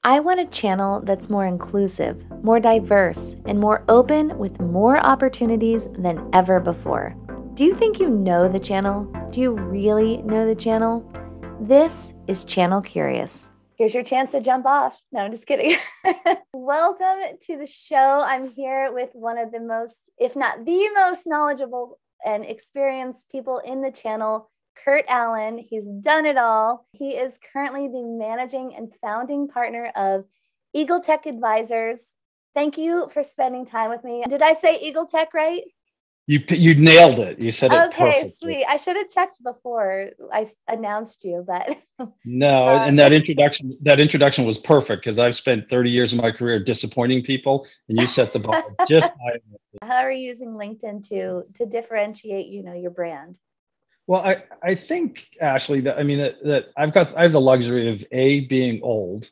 I want a channel that's more inclusive, more diverse, and more open with more opportunities than ever before. Do you think you know the channel? Do you really know the channel? This is Channel Curious. Here's your chance to jump off. No, I'm just kidding. Welcome to the show. I'm here with one of the most, if not the most knowledgeable and experienced people in the channel, Curt Allen. He's done it all. He is currently the managing and founding partner of Eagle Tech Advisors. Thank you for spending time with me. Did I say Eagle Tech right? You nailed it. You said it Okay, perfectly. sweet. I should have checked before I announced you, but No, um, and that introduction was perfect because I've spent 30 years of my career disappointing people, and you set the bar just high. how are you using LinkedIn to differentiate, your brand? Well, I think Ashley that I mean that I have the luxury of A, being old,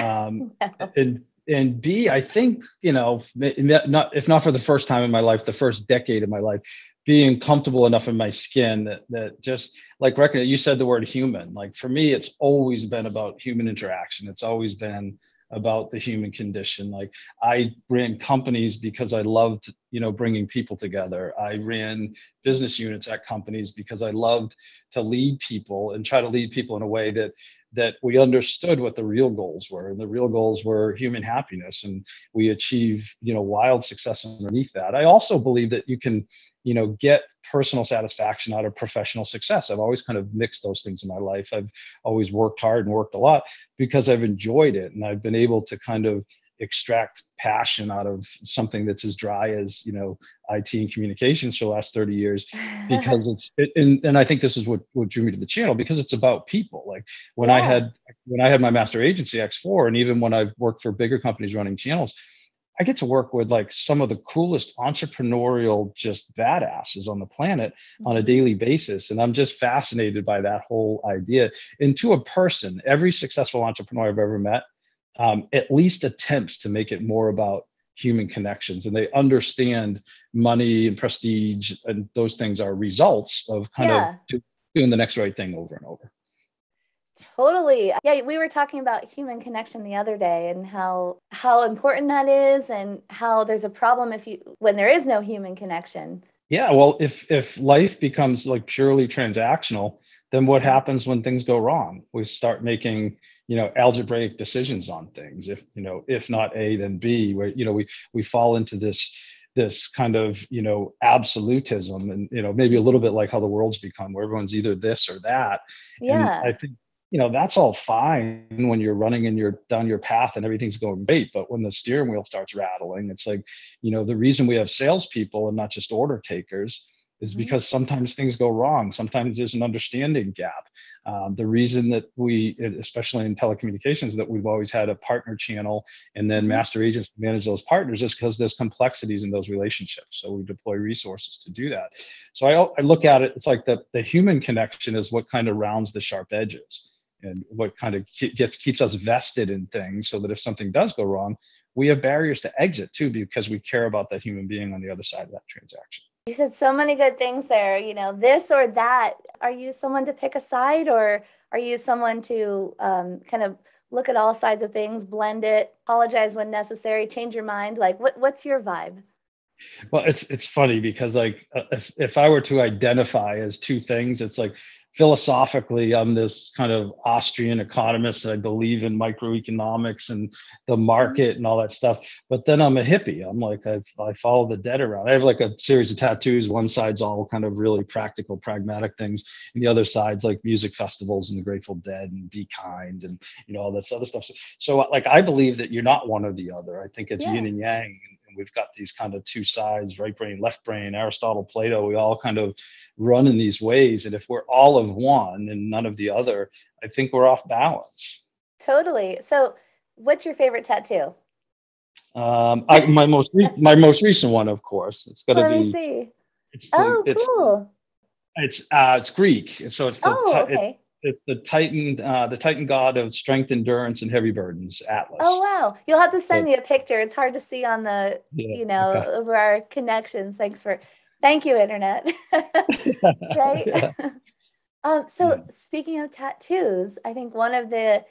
um, No. and B, I think not, if not for the first time in my life, the first decade of my life, being comfortable enough in my skin that just like recognize, you said the word human. Like for me, it's always been about human interaction. It's always been about the human condition. Like I ran companies because I loved bringing people together. I ran business units at companies because I loved to lead people and try to lead people in a way that we understood what the real goals were, and the real goals were human happiness, and we achieve wild success underneath that. I also believe that you can get personal satisfaction out of professional success. I've always kind of mixed those things in my life. I've always worked hard and worked a lot because I've enjoyed it, and I've been able to kind of extract passion out of something that's as dry as IT and communications for the last 30 years, because and I think this is what drew me to the channel, because it's about people. Like when I Yeah. had when I had my master agency X4, and even when I've worked for bigger companies running channels, I get to work with like some of the coolest entrepreneurial just badasses on the planet on a Mhm. daily basis. And I'm just fascinated by that whole idea. And to a person, every successful entrepreneur I've ever met at least attempts to make it more about human connections. And they understand money and prestige and those things are results of kind of Yeah. doing the next right thing over and over. Totally. Yeah, we were talking about human connection the other day and how important that is and how there's a problem if you when there is no human connection. Yeah, well, if life becomes like purely transactional, then what Mhm. happens when things go wrong? We start making, algebraic decisions on things. If not A, then B, where we fall into this kind of absolutism, and maybe a little bit like how the world's become, where everyone's either this or that. And I Yeah. think that's all fine when you're running and you're down your path and everything's going great, but when the steering wheel starts rattling, it's like, the reason we have salespeople and not just order takers is Mhm. because sometimes things go wrong. Sometimes there's an understanding gap. The reason that we, especially in telecommunications, that we've always had a partner channel and then Mhm. master agents to manage those partners is because there's complexities in those relationships. So we deploy resources to do that. So I look at it, it's like the human connection is what kind of rounds the sharp edges and what kind of keeps us vested in things, so that if something does go wrong, we have barriers to exit too, because we care about that human being on the other side of that transaction. You said so many good things there, this or that. Are you someone to pick a side, or are you someone to kind of look at all sides of things, blend it, apologize when necessary, change your mind? Like what's your vibe? Well, it's funny because like if I were to identify as two things, it's like philosophically I'm this kind of Austrian economist, and I believe in microeconomics and the Mhm. market and all that stuff. But then I'm a hippie. I'm like I follow the dead around. I have like a series of tattoos. One side's all kind of really practical, pragmatic things, and the other side's like music festivals and the Grateful Dead and Be Kind and all this other stuff. So like I believe that you're not one or the other. I think it's yin Yeah. and yang, and we've got these kind of two sides, right brain, left brain, Aristotle, Plato. We all kind of run in these ways, and if we're all of one and none of the other, I think we're off balance. Totally. So, what's your favorite tattoo? My most recent one, of course, it's got to Let me be. see. It's the Oh, cool. it's Greek, and so Oh, okay. it's the Titan god of strength, endurance, and heavy burdens, Oh, Atlas. wow. You'll have to send So me a picture. It's hard to see on the, yeah, okay. over our connections. Thank you, internet. Right? Yeah, So yeah. speaking of tattoos, I think one of the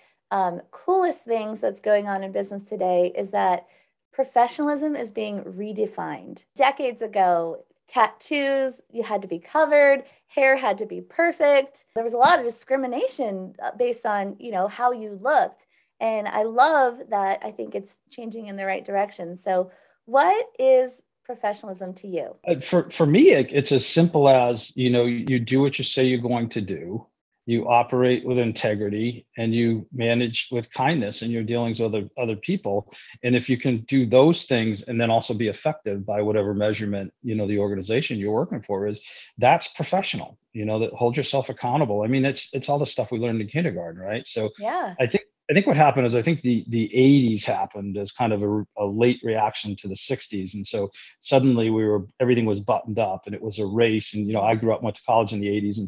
coolest things that's going on in business today is that professionalism is being redefined. Decades ago, tattoos, you had to be covered, hair had to be perfect. There was a lot of discrimination based on, how you looked. And I love that. I think it's changing in the right direction. So, what is professionalism to you? For me, it's as simple as, you do what you say you're going to do. You operate with integrity and you manage with kindness in your dealings with other people. And if you can do those things and then also be effective by whatever measurement, the organization you're working for is, that's professional, that hold yourself accountable. I mean, it's all the stuff we learned in kindergarten, right? So Yeah. I think what happened is, I think the 80s happened as kind of a late reaction to the 60s. And so suddenly everything was buttoned up and it was a race. And, I went to college in the 80s,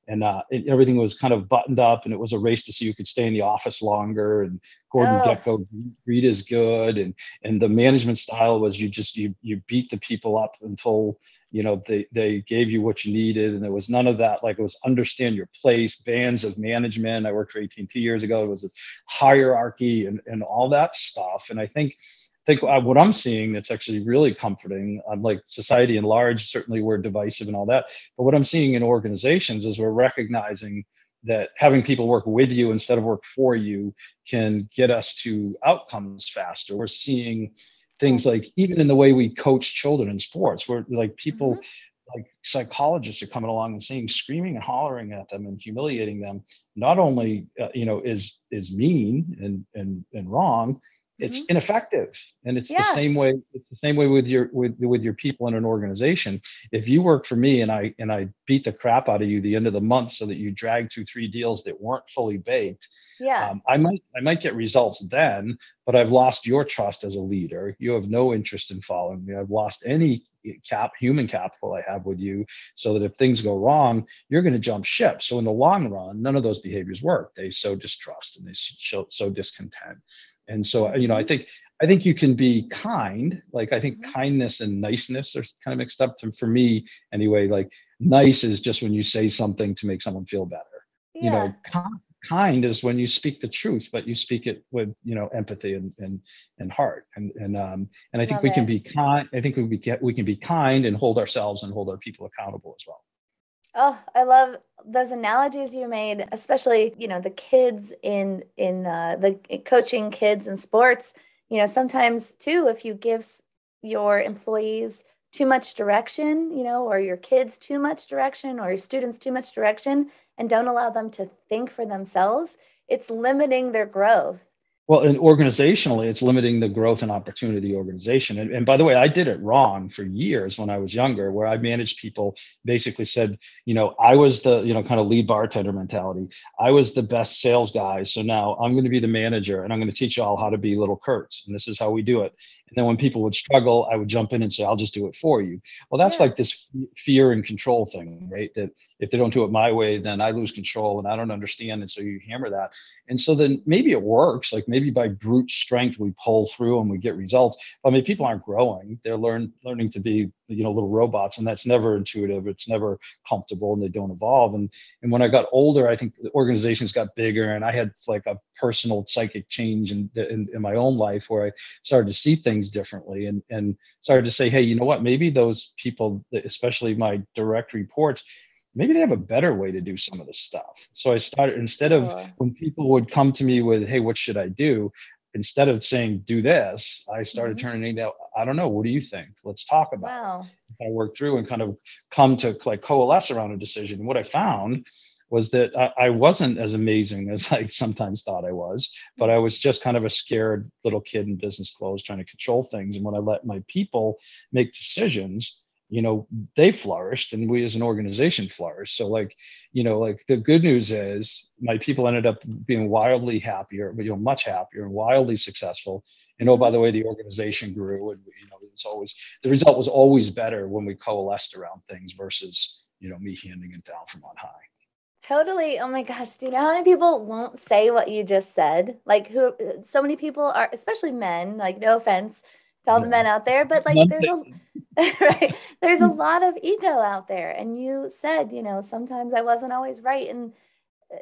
and everything was kind of buttoned up, and it was a race to see who could stay in the office longer. And Gordon Oh, Gekko, greed is good. And the management style was you beat the people up until, they gave you what you needed. And there was none of that. Like, it was understand your place, bands of management. I worked for AT&T years ago. It was this hierarchy and all that stuff. And I think what I'm seeing that's actually really comforting, like society in large, certainly we're divisive and all that. But what I'm seeing in organizations is we're recognizing that having people work with you instead of work for you can get us to outcomes faster. We're seeing things yes. like, even in the way we coach children in sports, where like Mhm. people, like psychologists are coming along and saying, screaming and hollering at them and humiliating them, not only is mean and wrong, it's Mhm. ineffective. And it's the Yeah. same way. It's the same way with your people in an organization. If you work for me and I beat the crap out of you the end of the month so that you dragged through 3 deals that weren't fully baked, Yeah. I might get results then, but I've lost your trust as a leader. You have no interest in following me. I've lost any human capital I have with you, so that if things go wrong, you're going to jump ship. So in the long run, none of those behaviors work. They sow distrust and they sow discontent. And so, Mhm. I think you can be kind. Like, I think Mhm. kindness and niceness are kind of mixed up for me anyway. Like, nice is just when you say something to make someone feel better. Yeah. Kind is when you speak the truth, but you speak it with, empathy and heart. And I think Love we can it. be kind. I think we can be kind and hold ourselves and hold our people accountable as well. Oh, I love those analogies you made, especially, the kids in the coaching kids in sports. Sometimes too, if you give your employees too much direction, or your kids too much direction, or your students too much direction, and don't allow them to think for themselves, it's limiting their growth. Well, and organizationally, it's limiting the growth and opportunity of the organization. And by the way, I did it wrong for years when I was younger, where I managed people, basically said, I was the, kind of lead bartender mentality. I was the best sales guy. So now I'm going to be the manager and I'm going to teach you all how to be little Kurtz. And this is how we do it. And then when people would struggle, I would jump in and say, I'll just do it for you. Well, that's Yeah. like this fear and control thing, right? That if they don't do it my way, then I lose control and I don't understand. And so you hammer that. And so then maybe it works, like maybe by brute strength we pull through and we get results. But I mean, people aren't growing; they're learning to be, little robots, and that's never intuitive. It's never comfortable, and they don't evolve. And when I got older, I think the organizations got bigger, and I had like a personal psychic change in my own life, where I started to see things differently, and started to say, hey, you know what? Maybe those people, especially my direct reports, maybe they have a better way to do some of the stuff. So I started, instead of, Cool. when people would come to me with, hey, what should I do? Instead of saying, do this, I started Mhm. turning it out. I don't know. What do you think? Let's talk about Wow. it. I worked through and kind of come to like coalesce around a decision. And what I found was that I wasn't as amazing as I sometimes thought I was, but I was just kind of a scared little kid in business clothes trying to control things. And when I let my people make decisions, you know, they flourished and we as an organization flourished. So like, like the good news is my people ended up being wildly happier, but much happier and wildly successful. And oh, by Mhm. the way, the organization grew, and it's always, the result was always better when we coalesced around things versus, me handing it down from on high. Totally. Oh my gosh. Do you know how many people won't say what you just said? Like, so many people are, especially men, like, no offense to all the Yeah. men out there, but like, None there's thing- a, right, there's a lot of ego out there. And you said, sometimes I wasn't always right. And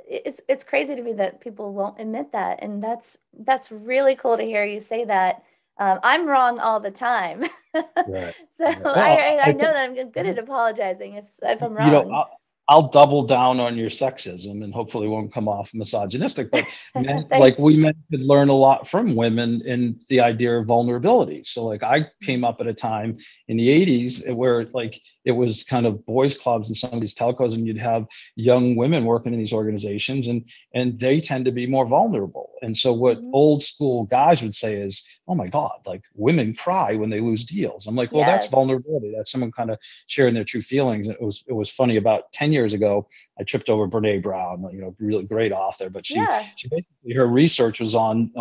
it's crazy to me that people won't admit that, and that's really cool to hear you say that. I'm wrong all the time, Right. so Right. Well, I I know think, that I'm good at apologizing if I'm you know, wrong. I'll double down on your sexism and hopefully won't come off misogynistic, but men, like Thanks. we men could learn a lot from women in the idea of vulnerability. So like I came up at a time in the 80s where like it was kind of boys clubs and some of these telcos, and you'd have young women working in these organizations, and they tend to be more vulnerable. And so what Hmm. old school guys would say is, oh my God, like women cry when they lose deals. I'm like, well, that's Yes. vulnerability. That's someone kind of sharing their true feelings. And it was funny. About 10 years ago, I tripped over Brene Brown, really great author, but Yeah. she basically, her research was on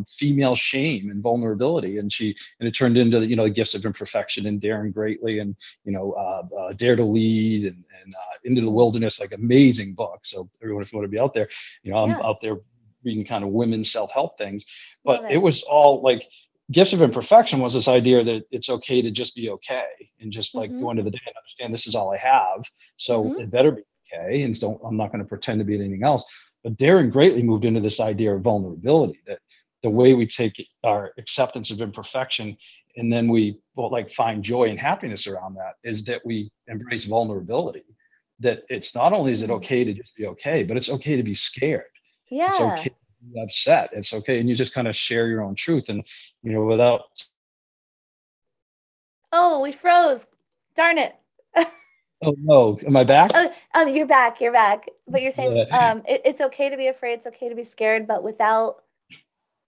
female shame and vulnerability, and it turned into the gifts of imperfection and daring greatly, and dare to lead, and into the Mhm. wilderness, like amazing book. So everyone, if you want to be out there, I'm Yeah. out there reading kind of women's self-help things, but Love it it. was all like gifts of imperfection was this idea that it's okay to just be okay and just like Hmm. go into the day and understand this is all I have. So Hmm. it better be okay. And I'm not going to pretend to be anything else. But Darren greatly moved into this idea of vulnerability, that the way we take our acceptance of imperfection and then we like find joy and happiness around that is that we embrace vulnerability. That it's not only is it Hmm. okay to just be okay, but it's okay to be scared. It's Yeah. okay to be upset. It's okay. And you just kind of share your own truth. And, without, Oh, we froze. Darn it. oh no, am I back? Oh, you're back. You're back. But you're saying Yeah. it's okay to be afraid. It's okay to be scared, but without.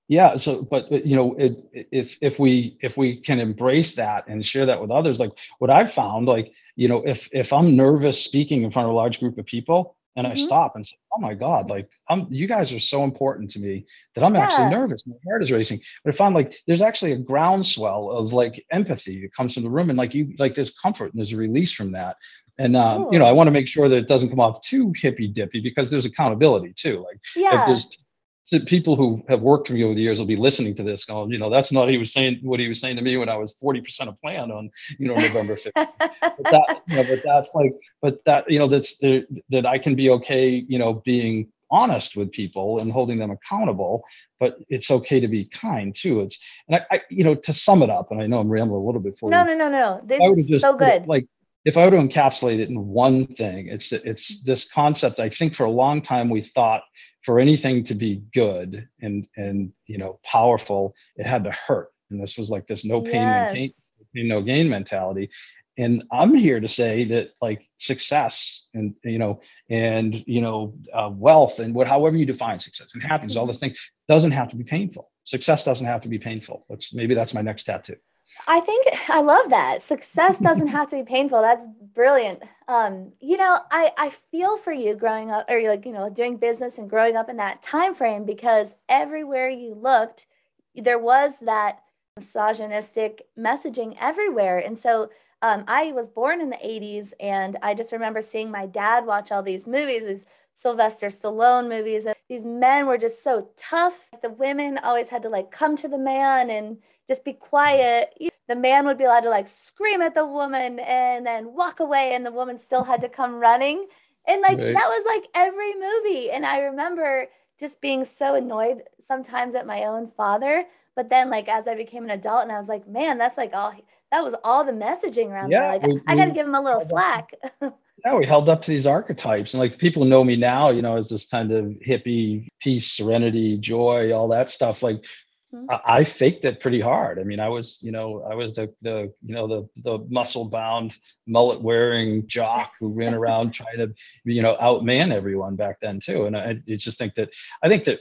Yeah. So, but if we can embrace that and share that with others, like what I've found, like, if I'm nervous speaking in front of a large group of people and I Hmm. stop and say, oh my God, like you guys are so important to me that I'm actually Yeah. nervous. My heart is racing. But I found like there's actually a groundswell of like empathy that comes from the room, and like there's comfort and there's a release from that. And I Cool. want to make sure that it doesn't come off too hippy dippy, because there's accountability too. Like if Yeah. there's people who have worked for me over the years will be listening to this going, that's not what he was saying to me when I was 40% of plan on, November 15th. But that I can be okay, being honest with people and holding them accountable, but it's okay to be kind too. And to sum it up, and I know I'm rambling a little bit for No, you. no, no, no. I This would have is just so put it good. like, if I were to encapsulate it in one thing, it's this concept. I think for a long time we thought for anything to be good and powerful, it had to hurt, and this was like this no pain Yes. maintain no gain mentality. And I'm here to say that like success and wealth and however you define success and happiness, all Hmm. the things, doesn't have to be painful. Success doesn't have to be painful. That's my next tattoo. I think I love that. Success doesn't have to be painful. That's brilliant. I feel for you growing up, or like, doing business and growing up in that time frame, because everywhere you looked, there was that misogynistic messaging everywhere. And so I was born in the 80s, and I just remember seeing my dad watch all these movies, these Sylvester Stallone movies, and these men were just so tough. The women always had to like come to the man and just be quiet. The man would be allowed to like scream at the woman and then walk away, and the woman still had to come running. And like Right. that was like every movie. And I remember just being so annoyed sometimes at my own father. But then, like, as I became an adult, and I was like, man, that's like all that was all the messaging around there. Yeah, Like, we I got to we give him a little held up, slack. yeah, we held up to these archetypes, and like people know me now, as this kind of hippie, peace, serenity, joy, all that stuff. Like I faked it pretty hard. I mean, I was the muscle bound, mullet wearing jock who ran around trying to, outman everyone back then too. And I just think that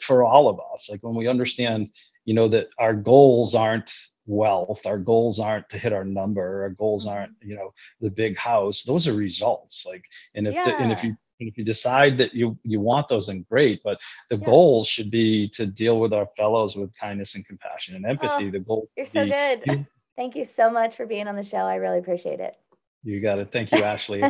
for all of us, like when we understand, that our goals aren't wealth, our goals aren't to hit our number, our goals aren't, Mhm. the big house. Those are results. Like, Yeah. and if you decide that you want those, then great. But the Yeah. goal should be to deal with our fellows with kindness and compassion and Oh, empathy. The goal you're should so be good. you. Thank you so much for being on the show. I really appreciate it. You got it. Thank you, Ashley.